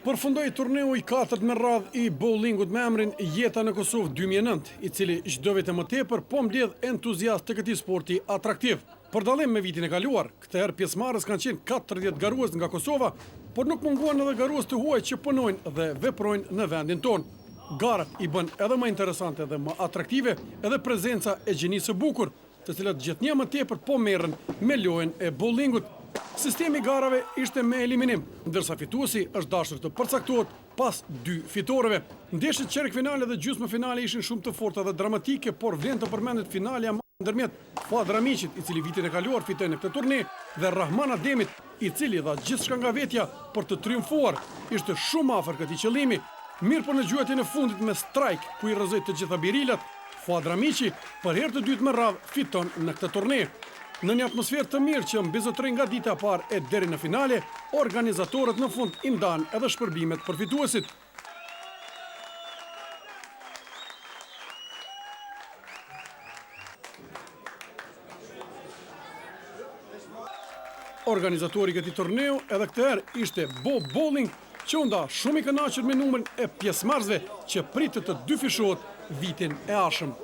Përfundoi turneu i 4 me radhë i bowlingut me emrin Jeta në Kosovë 2009, i cili çdo vit më tepër po mbledh entuziastë të këtij sporti atraktiv. Për dallim me vitin e kaluar, këtë herë pjesëmarrës kanë qenë 40 garues nga Kosova, por nuk munguan edhe garues të huaj që punojnë dhe veprojnë në vendin tonë. Garat i bën edhe më interesante dhe më atraktive edhe prezenca e gjenisë së bukur, të cilat gjithnjë më tepër po merren me lojën e bowlingut. Sistemi garave ishte me eliminim, ndërsa fituesi është dashur të përcaktohet pas 2 fitorëve. Ndeshjet çerkfinale dhe gjysmë finale ishin shumë të forta dhe dramatike, por vlen të përmendet finalja ndërmjet Fadramiqit, i cili vitin e kaluar fitoi në këtë turne, dhe Rahman Ademit, i cili dha gjithçka nga vetja për të triumfuar. Ishte shumë afër këtij qëllimi, mirë po në gjuetin e fundit me strajk, ku i rrëzoi të gjitha birilat, Fadramiqi për herë të dytë me radhë fiton në këtë turne. Në një atmosferë të mirë që mbizotëroi nga dita e parë e deri në finale, organizatorët në fund i ndan edhe shpërbimet për fituesit. Organizatori i këtij turneu edhe këtë herë ishte Bo Bowling, që u nda shumë i kënaqur me numrin e pjesëmarrësve që pritet të dyfishohet vitin e ardhshëm.